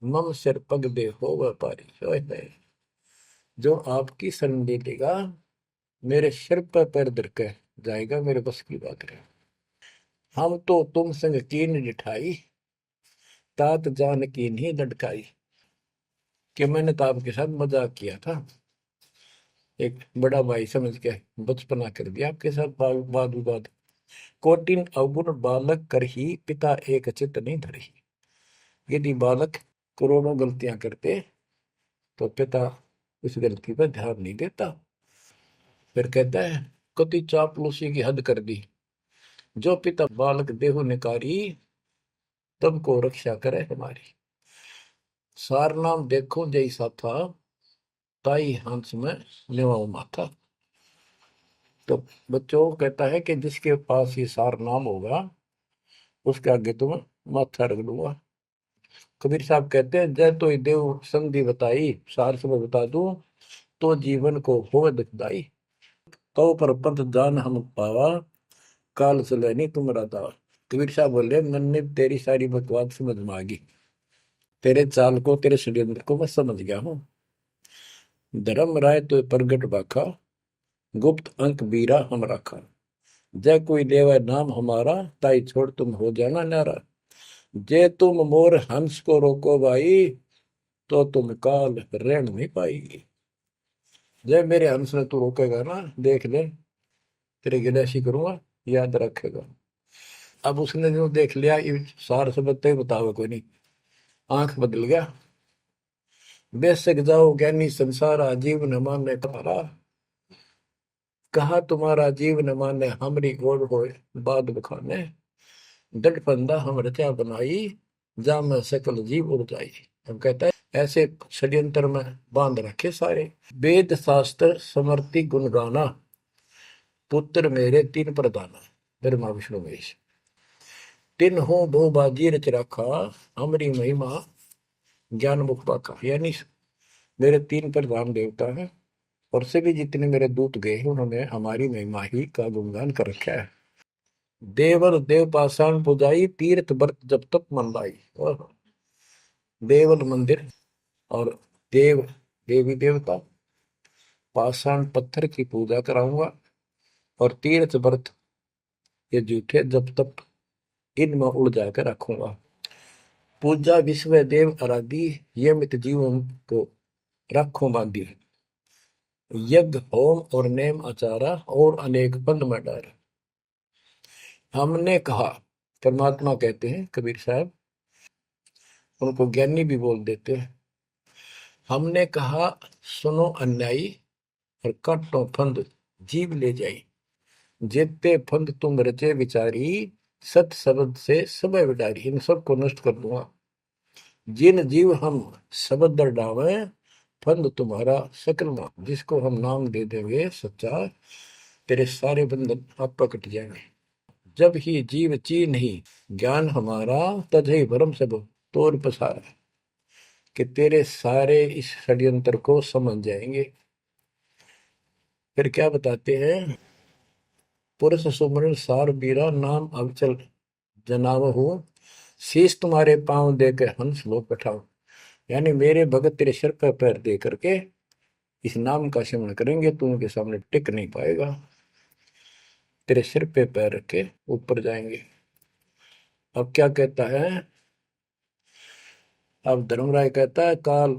मम सिर पग दे हो व्यापारी। जो आपकी शरण ले लेगा, मेरे सिर पर पैर धर के जाएगा, मेरे बस की बात है। हम तो तुम संग कीन जिठाई, तात जान की नहीं लटकाई। कि मैंने तो आपके साथ मजाक किया था, एक बड़ा भाई समझ के बचपना कर दिया आपके साथ, वाद विवाद। कोटिन अवगुण बालक कर ही, पिता एक चित नहीं धरही। यदि बालक करोड़ों गलतियां करते तो पिता उस गलती पर ध्यान नहीं देता। फिर कहता है कति चापलूसी की हद कर दी, जो पिता बालक देहु निकारी, तब को रक्षा करे हमारी। सार नाम देखो जैसा था, ताई हंस में लेवाओ माथा। तो बच्चों कहता है कि जिसके पास ये सार नाम होगा उसके आगे तुम माथा रख दूंगा। कबीर साहब कहते हैं जय तो देव संधि बताई, सार से मैं बता दूं तो जीवन को हो दुखदाई। तो पर पंथ जान हम पावा, काल चले नहीं तुम दावा। कबीर साहब बोले मैंने तेरी सारी बकवास समझ में आ गई, तेरे चाल को तेरे षड्यंत्र को मैं समझ गया हूँ। धर्म राय तो प्रगट बाखा, गुप्त अंक बीरा हम रखा। जय कोई देवा नाम हमारा, ताई छोड़ तुम हो जाना नारा। जे तुम मोर हंस को रोको भाई, तो तुम काल रेण नहीं पाएगी। जय मेरे हंस ने तू रोकेगा ना, देख ले तेरे गिले ऐसी करूंगा, याद रखेगा। अब उसने जो देख लिया ये सार से बत्ते बतावे कोई नहीं, आंख बदल गया। बेशक जाओ ज्ञानी संसार, आजीव न माने तुम्हारा। कहा तुम्हारा जीव न माने, हमरी गोड़ होए बाद बखाने। दृढ़ फंदा हम रचा बनाई, जा में सकल जीव उड़ जाई। हम कहता है ऐसे षड्यंत्र में बांध रखे सारे। वेद शास्त्र समर्ति गुण गाना, पुत्र मेरे तीन प्रधाना। ब्रह्मा विष्णु महेश तीन हो बहु बाजी रच रखा, हमारी महिमा ज्ञान मुख पाका। यानी मेरे तीन प्रधान देवता हैं और सभी जितने मेरे दूत गए हैं उन्होंने हमारी महिमा ही का गुणगान कर रखा है। देवल देव पाषाण पुजाई, तीर्थ व्रत जब तक मन लाई। और देवल मंदिर और देव देवी देवता, पाषाण पत्थर की पूजा कराऊंगा और तीर्थ व्रत ये जूठे जब तक इनमें उड़ जाकर रखूंगा। पूजा विश्व देव आराधी, ये मित जीवन को रखो बांधी। यज्ञ होम और नेम आचारा, और अनेक बंद में डार। हमने कहा, परमात्मा कहते हैं कबीर साहब, उनको ज्ञानी भी बोल देते हैं। हमने कहा सुनो अन्यायी, और काटो फंद जीव ले जाई। जेते फंद तुम रचे विचारी, सत शब्द से सब विडारी। इन सबको नष्ट कर दूंगा। जिन जीव हम शब्द दर डावे, फंद तुम्हारा सकल में। जिसको हम नाम दे देंगे सच्चा, तेरे सारे बंधन आप कट जाएंगे। जब ही जीव ची नहीं ज्ञान हमारा, तजहि भरम सब तोर पसारा। कि तेरे सारे इस षड्यंत्र को समझ जाएंगे। फिर क्या बताते हैं, पुरुष सुमरन सार बीरा, नाम अवचल जनाव हो। शीश तुम्हारे पांव दे के हंस लो बैठाओ। यानी मेरे भगत तेरे सिर पर पैर दे करके इस नाम का सिमरण करेंगे, तू उनके सामने टिक नहीं पाएगा। तेरे सिर पे पैर रख के ऊपर जाएंगे। अब क्या कहता है, अब धर्मराय कहता है काल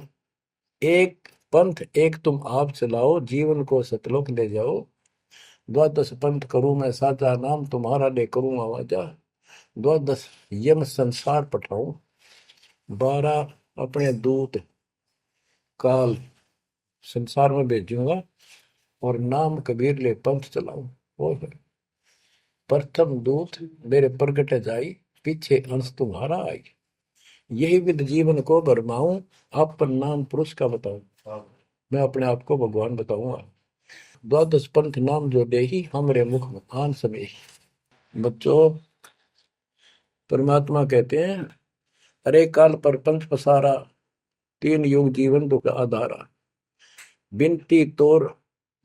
एक पंथ एक तुम आप चलाओ, जीवन को सतलोक ले जाओ। द्वादश पंथ करूं मैं साचा, नाम तुम्हारा ले करूं आवाजा। द्वादश यम संसार पठाऊं, 12 अपने दूत काल संसार में भेजूंगा, और नाम कबीर ले पंथ चलाऊं। और प्रथम दूत मेरे प्रगट जाई, पीछे अंश तुम्हारा आई। यही विद जीवन को भरमाऊं, अपन नाम पुरुष का बताऊं। मैं अपने आप को भगवान बताऊंगा। द्वादश पंथ नाम जो देही, हमरे मुख में आन समय। बच्चों परमात्मा कहते हैं अरे काल पर पंथ पसारा, तीन युग जीवन दुख आधारा। बिनती तोर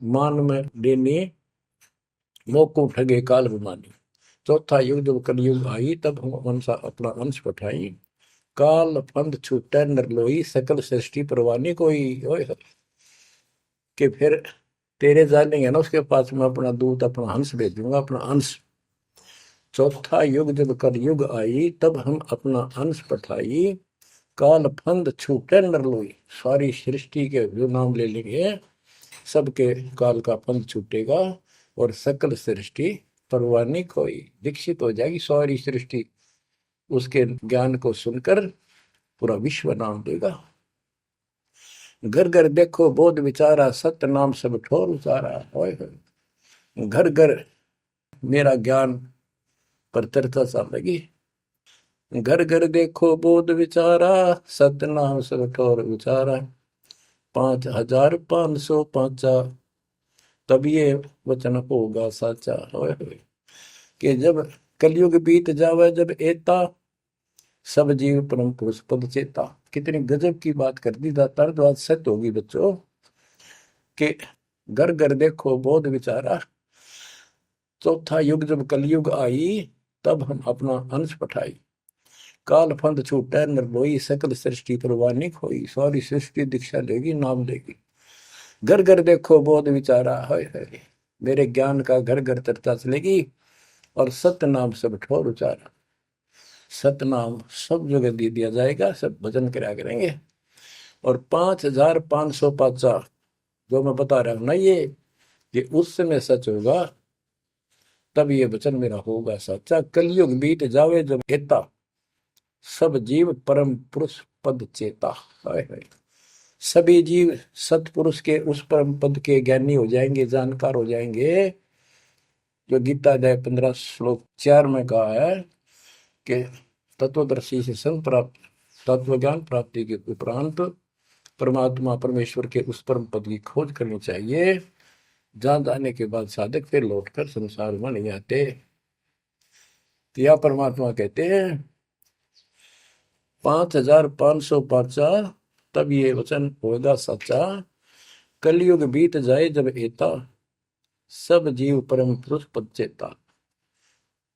मान में देनी, मोको ठगे काल विमानी। चौथा युग जब कलयुग आई, तब हम वंशा अपना अंश पठाई। काल पंथ छूटे नर लोई, सकल सृष्टि परवानी कोई। ओए कि फिर तेरे जानेंगे ना उसके पास मैं अपना दूत अपना हंस भेजूंगा, अपना अंश। चौथा युग जब कलयुग आई, तब हम अपना अंश पठाई। काल फंद छूटे नर लोई, सारी सृष्टि के जो नाम ले लेंगे सबके काल का फंद छूटेगा, और सकल सृष्टि परवानी कोई दीक्षित हो जाएगी। सारी सृष्टि उसके ज्ञान को सुनकर पूरा विश्व नाम देगा। घर घर देखो बोध विचारा, सत्य नाम सब ठोर उचारा। ओए होए। घर घर मेरा ज्ञान पर चर्चा चल लगी। घर घर देखो बोध विचारा, सत्य नाम सब ठोर उचारा। 5505 तब ये वचन होगा साचा। ओए होए। कि जब कलयुग बीत जावे, जब एता सब जीव परम पुरुष पद चेता। कितनी गजब की बात कर दी दातार, जो आज सत्य होगी बच्चों। कि घर घर देखो बोध विचारा, चौथा युग जब कलयुग आई, तब हम अपना अंश पठाई। काल फंद छूटे निर्लोई, सकल सृष्टि परवानी खोई। सारी सृष्टि दीक्षा लेगी, नाम लेगी। घर घर देखो बोध विचारा, है मेरे ज्ञान का घर घर चर्चा चलेगी। और सत्य नाम सब ठोर उचारा। सतनाम सब जगह दे दिया जाएगा, सब भजन करा करेंगे। और 5505 जो मैं बता रहा हूं ना, ये उस समय सच होगा, तब ये वचन मेरा होगा सच्चा। कलयुग बीत जावे जब एता, सब जीव परम पुरुष पद चेता। हाय हाय। सभी जीव सतपुरुष के उस परम पद के ज्ञानी हो जाएंगे, जानकार हो जाएंगे। जो गीता अध्याय 15 श्लोक 4 में कहा है कि तत्वदर्शी से संत प्राप्त, तत्व ज्ञान प्राप्ति के उपरांत परमात्मा परमेश्वर के उस परम पद की खोज करनी चाहिए, जहां जाने के बाद साधक फिर लौटकर संसार में नहीं आते। तो यह परमात्मा कहते हैं 5505 तब ये वचन होगा सच्चा। कलयुग बीत जाए जब एता, सब जीव परम पुरुष पद चेता।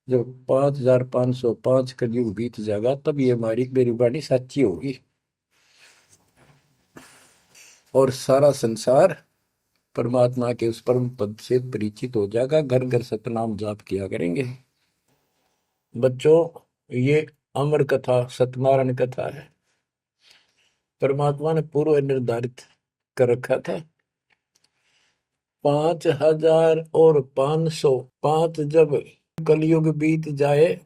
जब 5505 कलयुग बीत जाएगा, तब ये हमारी मेरी वाणी सच्ची होगी और सारा संसार परमात्मा के उस परम पद से परिचित हो जाएगा। घर घर सतनाम जाप किया करेंगे। बच्चों, ये अमर कथा सत्यनारायण कथा है। परमात्मा ने पूर्व निर्धारित कर रखा था 5505 जब कलयुग बीत जाए,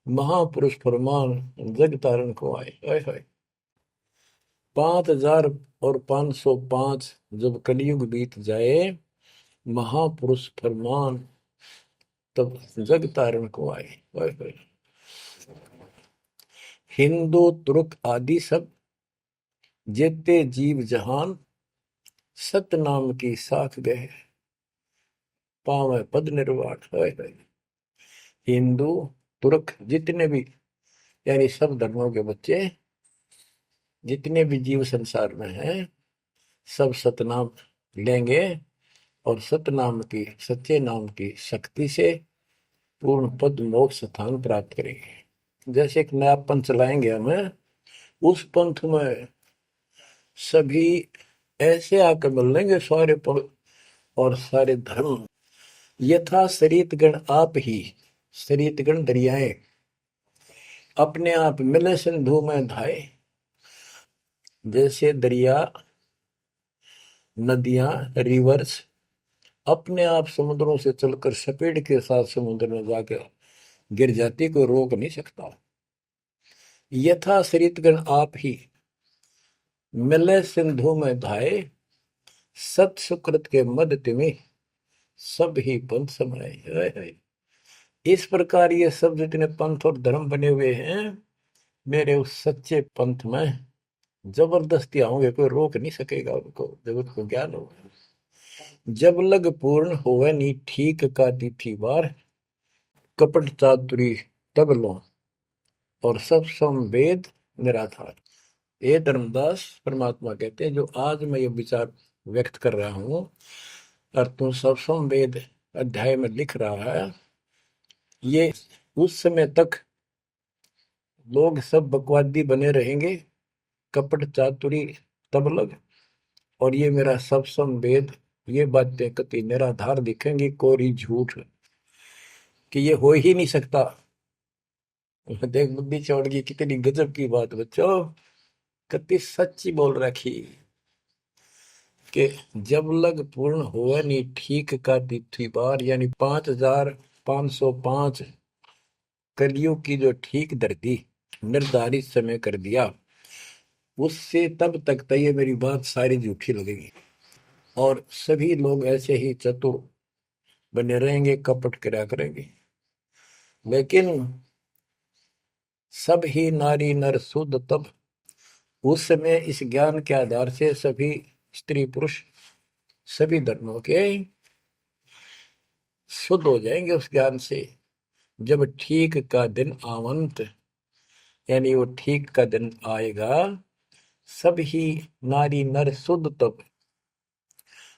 महापुरुष फरमान जग तारण को आए। 5505 जब कलयुग बीत जाए, महापुरुष फरमान तब जग तारण को आए। हिंदू तुर्क आदि सब जेते जीव जहान, सत नाम की साख गए, पावे पद निर्वाण। हिंदू तुर्क जितने भी, यानी सब धर्मों के बच्चे, जितने भी जीव संसार में हैं, सब सतनाम लेंगे और सतनाम की, सच्चे नाम की शक्ति से पूर्ण पद मोक्ष स्थान प्राप्त करेंगे। जैसे एक नया पंथ चलाएंगे हमें, उस पंथ में सभी ऐसे आकर मिल लेंगे, सारे पद और सारे धर्म। यथा शरीत गण आप ही, शरीत गण दरियाएं अपने आप मिले सिंधु में धाए। जैसे दरिया, नदियां, रिवर्स अपने आप समुद्रों से चलकर सपेट के साथ समुद्र में जाकर गिर जाती, को रोक नहीं सकता। यथा शरीतगण आप ही मिले सिंधु में धाए, सत सुकृत के मद तिमि सब ही पंथ समाये। इस प्रकार ये सब जितने पंथ और धर्म बने हुए हैं, मेरे उस सच्चे पंथ में जबरदस्ती आऊंगे, कोई रोक नहीं सकेगा उनको, जब उनको ज्ञान होगा। जब लग पूर्ण होवे नी ठीक का तिथि बार, कपट चातुरी तब लो और सब संवेद निराधार। ये धर्मदास परमात्मा कहते हैं, जो आज मैं ये विचार व्यक्त कर रहा हूं और तुम सब संवेद अध्याय में लिख रहा है, ये उस समय तक लोग सब बकवादी बने रहेंगे, कपट चातुरी तब लग, और ये मेरा सब संवेद, ये बातें कति निराधार दिखेंगी, कोरी झूठ, कि ये हो ही नहीं सकता। देख बुद्धि चौड़ की कितनी गजब की बात बच्चों, कति सच्ची बोल रखी। कि जब लग पूर्ण हुआ नहीं ठीक का तिथि बार, यानी 5505 कलियुग की जो ठीक धरती निर्धारित समय कर दिया, उससे तब तक तो ये मेरी बात सारी झूठी लगेगी, और सभी लोग ऐसे ही चतुर बने रहेंगे, कपट करा करेंगे। लेकिन सब ही नारी नर शुद्ध तब, उस समय इस ज्ञान के आधार से सभी स्त्री पुरुष सभी धर्मों के शुद्ध हो जाएंगे उस ज्ञान से। जब ठीक का दिन आवंत, यानी वो ठीक का दिन आएगा, सब ही नारी नर शुद्ध तब,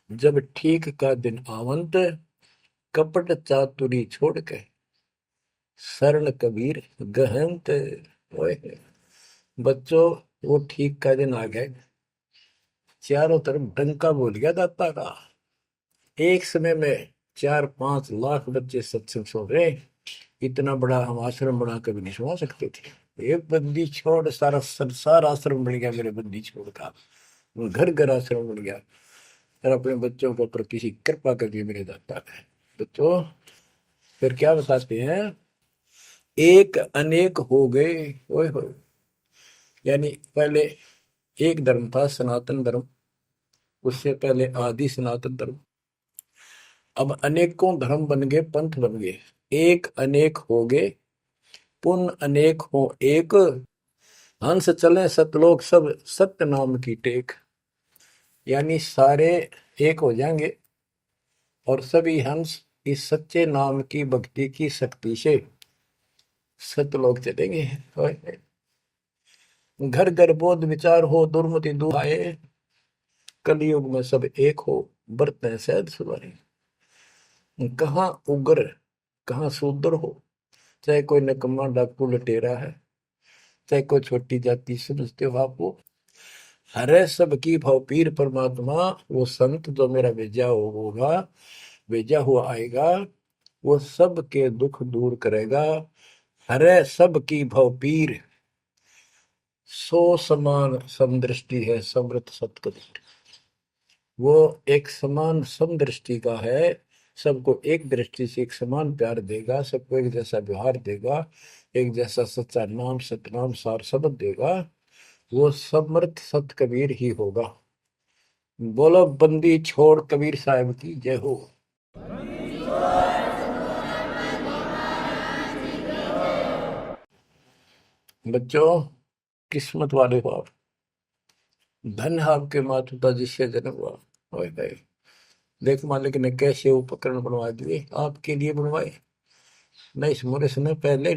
जब ठीक का दिन आवंत, कपट चातुरी छोड़ के शरण कबीर गहंत। ओए बच्चों, वो ठीक का दिन आ गए, चारों तरफ डंका बोल गया दाता का। एक समय में 4-5 लाख बच्चे सत्संग सुन रहे। इतना बड़ा हम आश्रम बना कभी नहीं सुना सकते थे। एक बंदी छोड़ सारा संसार आश्रम बन गया मेरे बंदी छोड़ का, घर घर आश्रम बन गया। और अपने बच्चों के ऊपर किसी कृपा कर दी मेरे दाता ने। बच्चों फिर क्या बताते हैं, एक अनेक हो गए। ओए होए, यानी पहले एक धर्म था सनातन धर्म, उससे पहले आदि सनातन धर्म, अब अनेकों धर्म बन गए, पंथ बन गए। एक अनेक हो गए, पुन अनेक हो एक, हंस चले सतलोक सब सत्य नाम की टेक। यानी सारे एक हो जाएंगे और सभी हंस इस सच्चे नाम की भक्ति की शक्ति से सतलोक चलेंगे। घर घर बोध विचार हो, दुर्मति दूर आए, कलयुग में सब एक हो, बरतें सहज सुधारे। कहाँ उग्र कहाँ शूद्र हो, चाहे कोई नकम्मा डाकू लटेरा है, चाहे कोई छोटी जाति समझते हो आप, वो हरे सबकी भाव पीर परमात्मा। वो संत जो मेरा भेजा होगा, भेजा हुआ आएगा, वो सबके दुख दूर करेगा। हरे सबकी भाव पीर, सो समान समदृष्टि है समृत सतकदृष्टि। वो एक समान समदृष्टि का है, सबको एक दृष्टि से एक समान प्यार देगा, सबको एक जैसा व्यवहार देगा, एक जैसा सच्चा नाम सतनाम सार शब्द देगा। वो समर्थ सत कबीर ही होगा। बोलो बंदी छोड़ कबीर साहब की जय हो। बच्चों, किस्मत वाले हो आप, धन है आपके माता पिता जिससे जन्म हुआ। ओए भाई, देख मालिक ने कैसे उपकरण बनवा दिए, आपके लिए बनवाए। नहीं समोरे समय पहले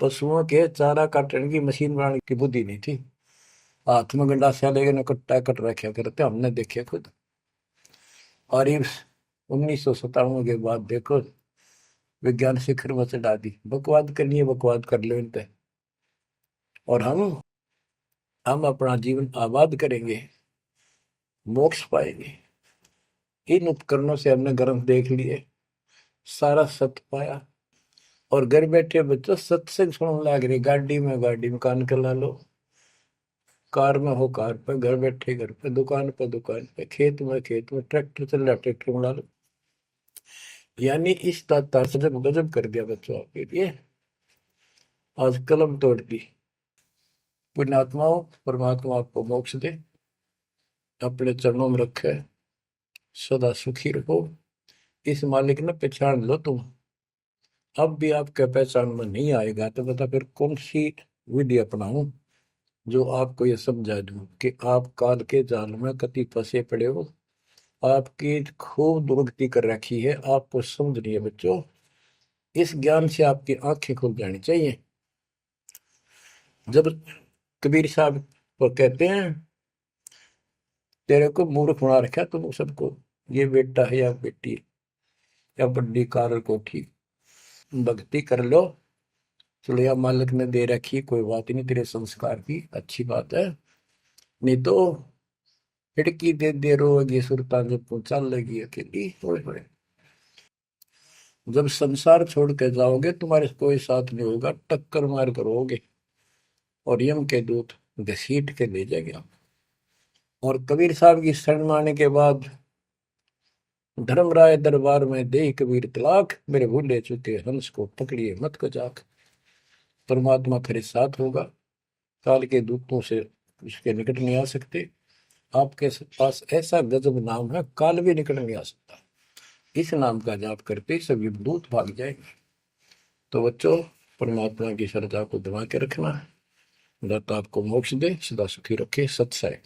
पशुओं के चारा काटने की मशीन बनाने की बुद्धि नहीं थी। हाथ में गंडासा लेके न कट्टा कट रखे करते, हमने देखे खुद। और ये 1997 के बाद देखो विज्ञान शिखर में चढ़ा दी। बकवाद करनी है, बकवाद कर लो इन पे, और हम अपना जीवन आबाद करेंगे, मोक्ष पाएंगे। इन उपकरणों से हमने ग्रंथ देख लिए, सारा सत्य पाया, और घर बैठे बच्चों सत्संग सुनने लग रही। गाड़ी में कान कर ला लो, कार में हो कार पे, घर बैठे घर पे, दुकान पे दुकान पे, खेत में खेत में, ट्रैक्टर चल रहा ट्रैक्टर में ला लो। यानी इस तार से जब गजब कर दिया बच्चों आपके लिए, आज कलम तोड़ दी। पुण्यात्माओं, परमात्मा आपको मोक्ष दे, अपने चरणों में रखे, सदा सुखी रहो। इस मालिक ने पहचान लो तुम। अब भी आपके पहचान में नहीं आएगा तो बता फिर कौन सी विधि अपनाऊं जो आपको ये समझा दूं कि आप काल के जाल में कति फंसे पड़े हो। आपकी खूब दुर्गति कर रखी है, आपको समझ नहीं है बच्चों। इस ज्ञान से आपकी आंखें खुल जानी चाहिए। जब कबीर साहब को कहते हैं तेरे को मूर्ख बना रखा तुम सबको, ये बेटा है या बेटी है या बड्डी कार कोठी, भक्ति कर लो, चलो या मालिक ने दे रखी, कोई बात नहीं, तेरे संस्कार की अच्छी बात है। नहीं तो खिड़की दे रोगी सुरता जब पहुंचा लगी अकेली। होए होए, जब संसार छोड़ के जाओगे तुम्हारे कोई साथ नहीं होगा, टक्कर मार करोगे और यम के दूत घसीट के ले जाएंगे। और कबीर साहब की शरण माने के बाद धर्मराय दरबार में दे कबीर तलाक, मेरे भूले चुके हंस को पकड़िए मत को जाक। परमात्मा तेरे साथ होगा, काल के दूतों से इसके निकट नहीं आ सकते। आपके पास ऐसा गजब नाम है, काल भी निकट नहीं आ सकता। इस नाम का जाप करते ही सभी दूत भाग जाएंगे। तो बच्चों, परमात्मा की श्रद्धा को दबा के रखना है। दाता आपको मोक्ष दे, सदा सुखी रखे। सत्सय।